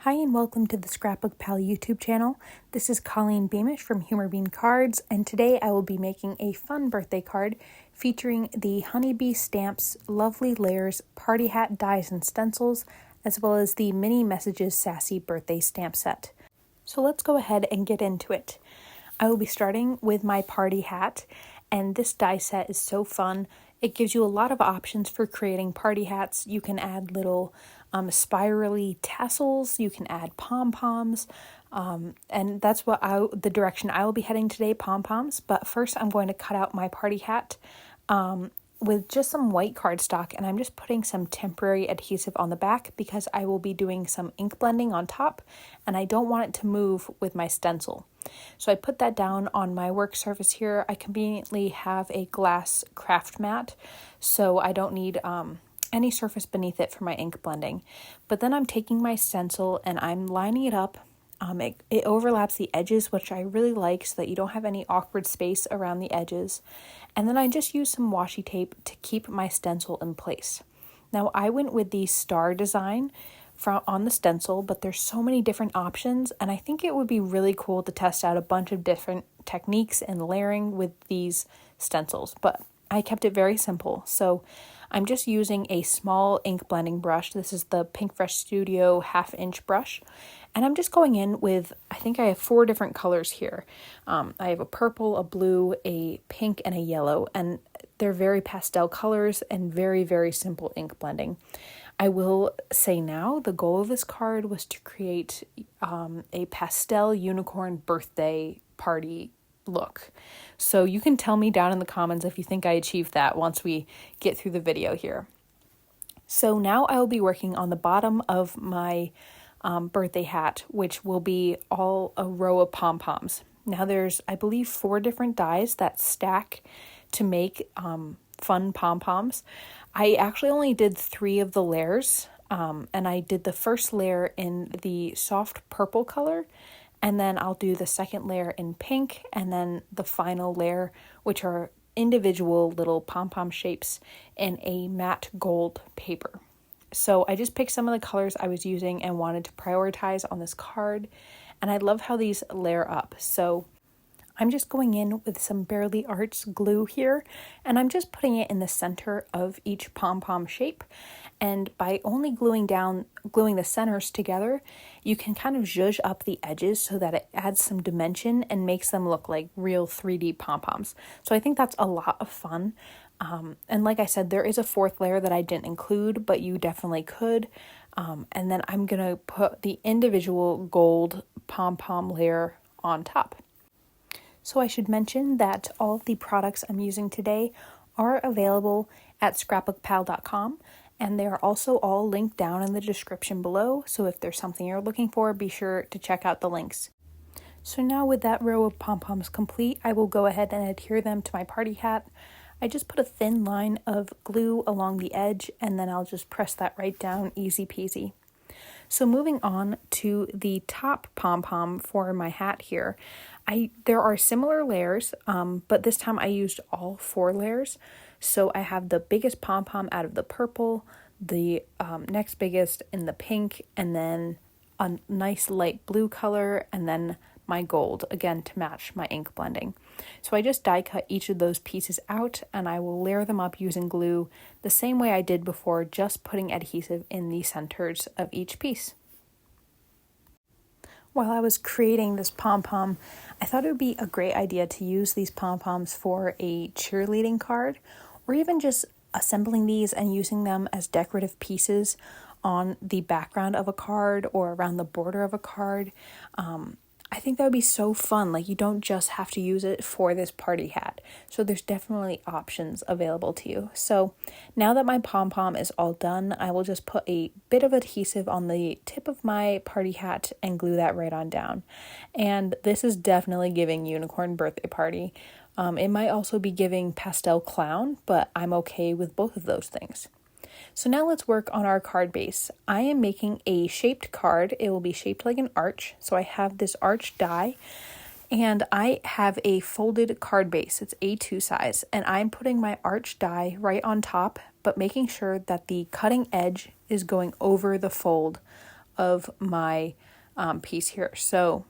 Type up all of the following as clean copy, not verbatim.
Hi and welcome to the ScrapbookPal YouTube channel. This is Colleen Beamish from Humor Bean Cards, and today I will be making a fun birthday card featuring the Honeybee Stamps Lovely Layers Party Hat Dies and Stencils, as well as the Mini Messages Sassy Birthday stamp set. So let's go ahead and get into it. I will be starting with my party hat, and this die set is so fun. It gives you a lot of options for creating party hats. You can add little spirally tassels, you can add pom-poms, and that's the direction I will be heading today, pom-poms. But first I'm going to cut out my party hat with just some white cardstock, and I'm just putting some temporary adhesive on the back because I will be doing some ink blending on top, and I don't want it to move with my stencil. So I put that down on my work surface here. I conveniently have a glass craft mat, so I don't need any surface beneath it for my ink blending. But then I'm taking my stencil and I'm lining it up. It overlaps the edges, which I really like, so that you don't have any awkward space around the edges. And then I just use some washi tape to keep my stencil in place. Now I went with the star design on the stencil, but there's so many different options, and I think it would be really cool to test out a bunch of different techniques and layering with these stencils. But I kept it very simple, so I'm just using a small ink blending brush. This is the Pinkfresh Studio 1/2 inch brush, and I'm just going in with, I think I have 4 different colors here. I have a purple, a blue, a pink, and a yellow, and they're very pastel colors and very, very simple ink blending. I will say now, the goal of this card was to create a pastel unicorn birthday party look. So you can tell me down in the comments if you think I achieved that once we get through the video here. So now I will be working on the bottom of my birthday hat, which will be all a row of pom-poms. Now there's, I believe, 4 different dies that stack to make fun pom-poms. I actually only did 3 of the layers, and I did the first layer in the soft purple color, and then I'll do the second layer in pink, and then the final layer, which are individual little pom-pom shapes in a matte gold paper. So I just picked some of the colors I was using and wanted to prioritize on this card, and I love how these layer up. So I'm just going in with some Barely Arts glue here, and I'm just putting it in the center of each pom-pom shape. And by only gluing the centers together, you can kind of zhuzh up the edges so that it adds some dimension and makes them look like real 3D pom-poms. So I think that's a lot of fun. And like I said, there is a 4th layer that I didn't include, but you definitely could. And then I'm going to put the individual gold pom-pom layer on top. So I should mention that all of the products I'm using today are available at ScrapbookPal.com, and they are also all linked down in the description below, so if there's something you're looking for, be sure to check out the links. So now with that row of pom-poms complete, I will go ahead and adhere them to my party hat. I just put a thin line of glue along the edge, and then I'll just press that right down, easy peasy. So moving on to the top pom-pom for my hat here, there are similar layers, but this time I used all 4 layers. So I have the biggest pom-pom out of the purple, the next biggest in the pink, and then a nice light blue color, and then my gold, again to match my ink blending. So I just die cut each of those pieces out, and I will layer them up using glue the same way I did before, just putting adhesive in the centers of each piece. While I was creating this pom-pom, I thought it would be a great idea to use these pom-poms for a cheerleading card, or even just assembling these and using them as decorative pieces on the background of a card or around the border of a card. I think that would be so fun. Like, you don't just have to use it for this party hat. So there's definitely options available to you. So now that my pom-pom is all done, I will just put a bit of adhesive on the tip of my party hat and glue that right on down. And this is definitely giving unicorn birthday party. It might also be giving pastel clown, but I'm okay with both of those things. So now let's work on our card base. I am making a shaped card. It will be shaped like an arch. So I have this arch die, and I have a folded card base. It's A2 size, and I'm putting my arch die right on top, but making sure that the cutting edge is going over the fold of my piece here. So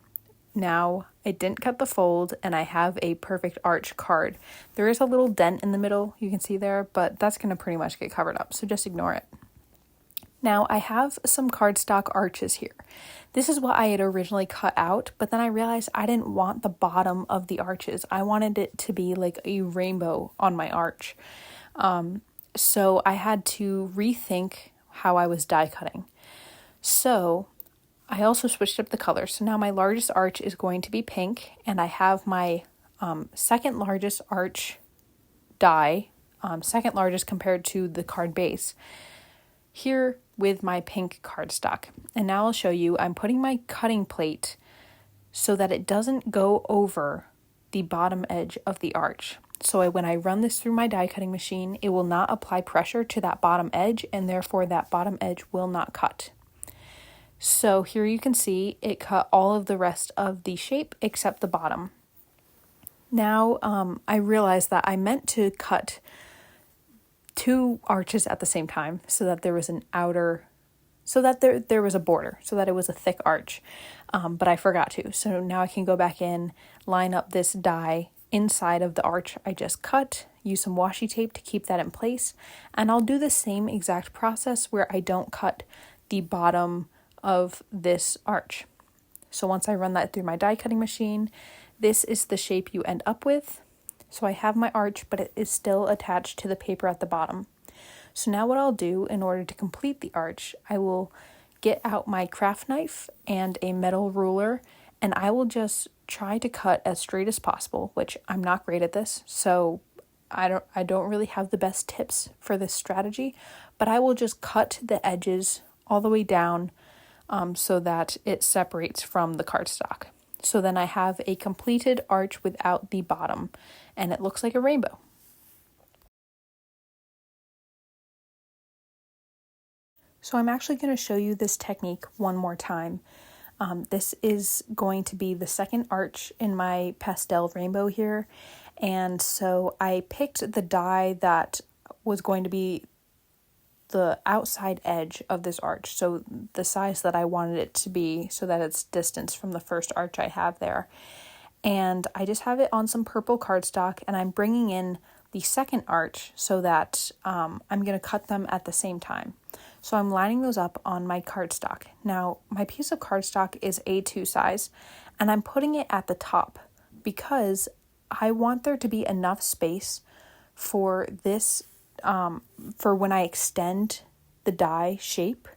now I didn't cut the fold and I have a perfect arch card. There is a little dent in the middle, you can see there, but that's going to pretty much get covered up, so just ignore it. Now I have some cardstock arches here. This is what I had originally cut out, but then I realized I didn't want the bottom of the arches. I wanted it to be like a rainbow on my arch. So I had to rethink how I was die cutting. So I also switched up the color. So now my largest arch is going to be pink, and I have my second largest arch die, second largest compared to the card base, here with my pink cardstock. And now I'll show you, I'm putting my cutting plate so that it doesn't go over the bottom edge of the arch. So when I run this through my die cutting machine, it will not apply pressure to that bottom edge, and therefore that bottom edge will not cut. So here you can see it cut all of the rest of the shape except the bottom. Now I realized that I meant to cut two arches at the same time so that there was an outer, so that there was a border, so that it was a thick arch, but I forgot to. So now I can go back in, line up this die inside of the arch I just cut, use some washi tape to keep that in place, and I'll do the same exact process where I don't cut the bottom of this arch. So once I run that through my die cutting machine, this is the shape you end up with. So I have my arch, but it is still attached to the paper at the bottom. So now what I'll do in order to complete the arch, I will get out my craft knife and a metal ruler, and I will just try to cut as straight as possible, which I'm not great at this, so I don't really have the best tips for this strategy, but I will just cut the edges all the way down so that it separates from the cardstock. So then I have a completed arch without the bottom, and it looks like a rainbow. So I'm actually going to show you this technique one more time. This is going to be the second arch in my pastel rainbow here, and so I picked the die that was going to be the outside edge of this arch, so the size that I wanted it to be so that it's distance from the first arch I have there. And I just have it on some purple cardstock, and I'm bringing in the second arch so that I'm going to cut them at the same time. So I'm lining those up on my cardstock. Now, my piece of cardstock is A2 size, and I'm putting it at the top because I want there to be enough space for this, for when I extend the die shape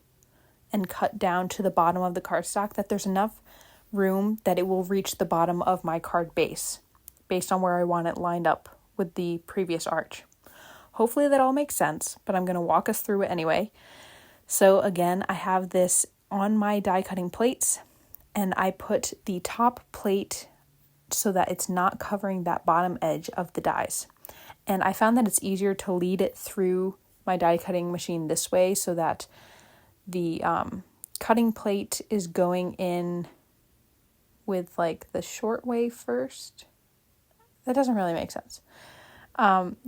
and cut down to the bottom of the cardstock, that there's enough room that it will reach the bottom of my card base based on where I want it lined up with the previous arch. Hopefully that all makes sense, but I'm going to walk us through it anyway. So again, I have this on my die cutting plates, and I put the top plate so that it's not covering that bottom edge of the dies. And I found that it's easier to lead it through my die cutting machine this way so that the cutting plate is going in with like the short way first. That doesn't really make sense.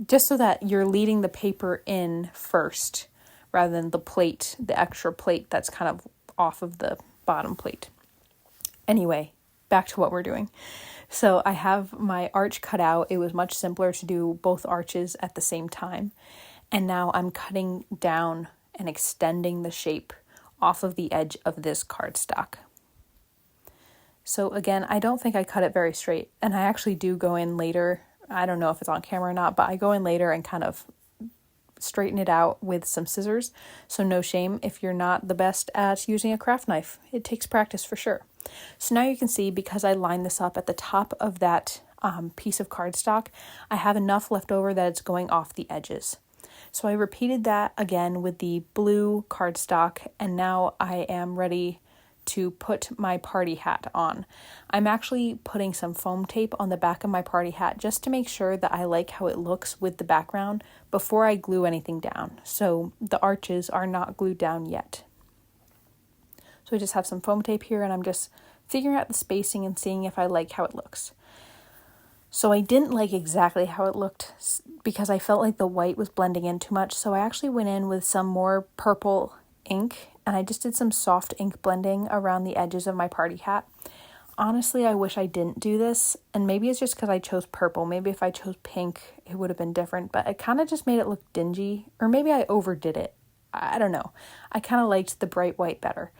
Just so that you're leading the paper in first rather than the plate, the extra plate that's kind of off of the bottom plate. Anyway, back to what we're doing. So I have my arch cut out. It was much simpler to do both arches at the same time. And now I'm cutting down and extending the shape off of the edge of this cardstock. So again, I don't think I cut it very straight, and I actually do go in later. I don't know if it's on camera or not, but I go in later and kind of straighten it out with some scissors. So no shame if you're not the best at using a craft knife. It takes practice for sure. So now you can see, because I lined this up at the top of that piece of cardstock, I have enough left over that it's going off the edges. So I repeated that again with the blue cardstock, and now I am ready to put my party hat on. I'm actually putting some foam tape on the back of my party hat just to make sure that I like how it looks with the background before I glue anything down. So the arches are not glued down yet. So I just have some foam tape here, and I'm just figuring out the spacing and seeing if I like how it looks. So I didn't like exactly how it looked because I felt like the white was blending in too much. So I actually went in with some more purple ink, and I just did some soft ink blending around the edges of my party hat. Honestly, I wish I didn't do this, and maybe it's just because I chose purple. Maybe if I chose pink, it would have been different, but it kind of just made it look dingy, or maybe I overdid it. I don't know. I kind of liked the bright white better.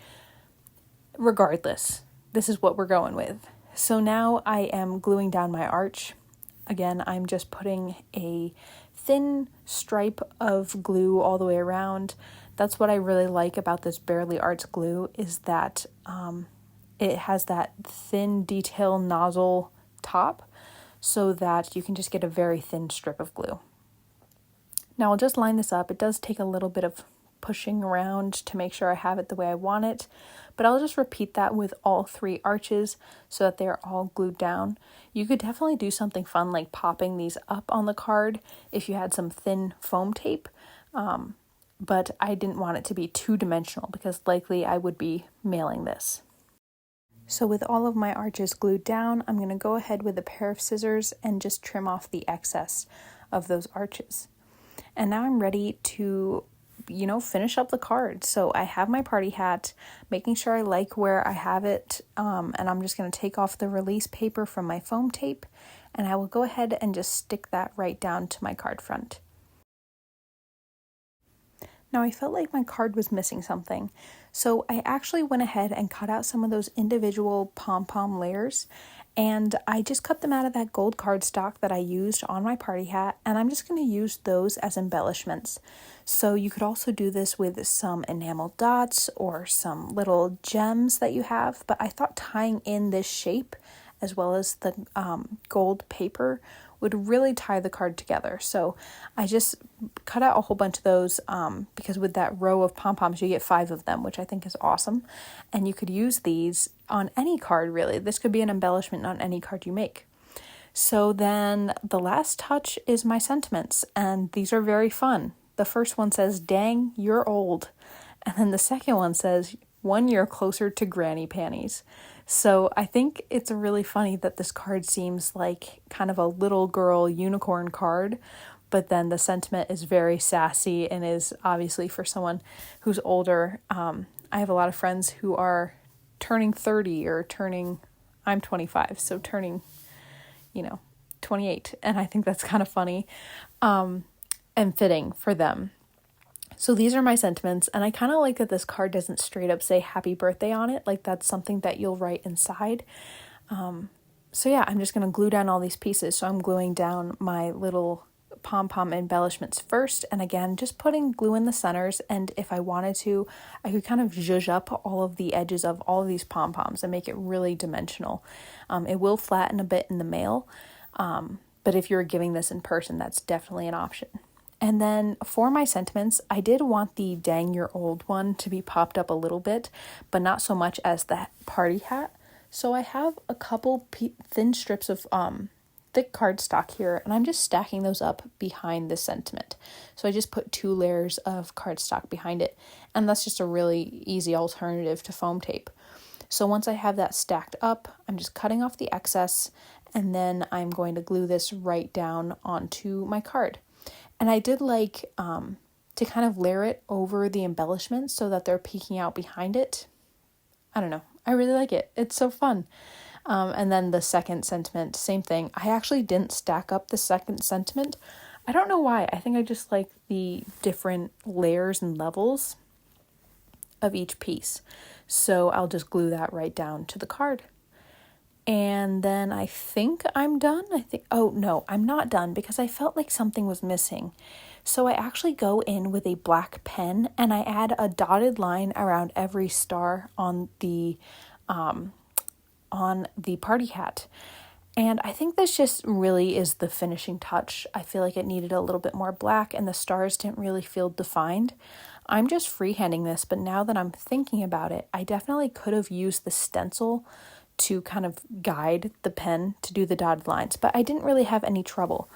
Regardless, this is what we're going with. So now I am gluing down my arch. Again, I'm just putting a thin stripe of glue all the way around. That's what I really like about this Barely Arts glue, is that it has that thin detail nozzle top so that you can just get a very thin strip of glue. Now I'll just line this up. It does take a little bit of pushing around to make sure I have it the way I want it, but I'll just repeat that with all 3 arches so that they're all glued down. You could definitely do something fun like popping these up on the card if you had some thin foam tape, but I didn't want it to be two-dimensional because likely I would be mailing this. So with all of my arches glued down, I'm going to go ahead with a pair of scissors and just trim off the excess of those arches. And now I'm ready to, finish up the card. So I have my party hat, making sure I like where I have it, and I'm just going to take off the release paper from my foam tape, and I will go ahead and just stick that right down to my card front. Now I felt like my card was missing something, so I actually went ahead and cut out some of those individual pom-pom layers, and I just cut them out of that gold cardstock that I used on my party hat, and I'm just going to use those as embellishments. So you could also do this with some enamel dots or some little gems that you have, but I thought tying in this shape as well as the gold paper would really tie the card together. So I just cut out a whole bunch of those because with that row of pom-poms you get 5 of them, which I think is awesome. And you could use these on any card really. This could be an embellishment on any card you make. So then the last touch is my sentiments, and these are very fun. The first one says, "Dang, you're old." And then the second one says, "1 year closer to granny panties." So I think it's really funny that this card seems like kind of a little girl unicorn card, but then the sentiment is very sassy and is obviously for someone who's older. I have a lot of friends who are turning 30 or I'm 25, so turning, 28. And I think that's kind of funny and fitting for them. So these are my sentiments, and I kind of like that this card doesn't straight up say happy birthday on it. Like that's something that you'll write inside. So yeah, I'm just going to glue down all these pieces. So I'm gluing down my little pom-pom embellishments first, and again, just putting glue in the centers, and if I wanted to, I could kind of zhuzh up all of the edges of all of these pom-poms and make it really dimensional. It will flatten a bit in the mail, but if you're giving this in person, that's definitely an option. And then for my sentiments, I did want the "dang you're old" one to be popped up a little bit, but not so much as the party hat. So I have a couple thin strips of thick cardstock here, and I'm just stacking those up behind the sentiment. So I just put 2 layers of cardstock behind it, and that's just a really easy alternative to foam tape. So once I have that stacked up, I'm just cutting off the excess, and then I'm going to glue this right down onto my card. And I did like to kind of layer it over the embellishments so that they're peeking out behind it. I don't know. I really like it. It's so fun. And then the second sentiment, same thing. I actually didn't stack up the second sentiment. I don't know why. I think I just like the different layers and levels of each piece. So I'll just glue that right down to the card. And then I think I'm done. Oh no, I'm not done because I felt like something was missing. So I actually go in with a black pen and I add a dotted line around every star on the party hat. And I think this just really is the finishing touch. I feel like it needed a little bit more black and the stars didn't really feel defined. I'm just freehanding this, but now that I'm thinking about it, I definitely could have used the stencil to kind of guide the pen to do the dotted lines, but I didn't really have any trouble.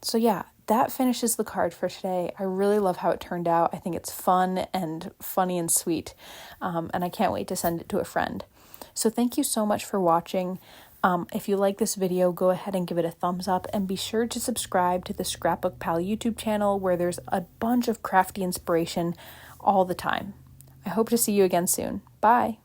So yeah, that finishes the card for today. I really love how it turned out. I think it's fun and funny and sweet, and I can't wait to send it to a friend. So thank you so much for watching. If you like this video, go ahead and give it a thumbs up, and be sure to subscribe to the ScrapbookPal YouTube channel, where there's a bunch of crafty inspiration all the time. I hope to see you again soon. Bye.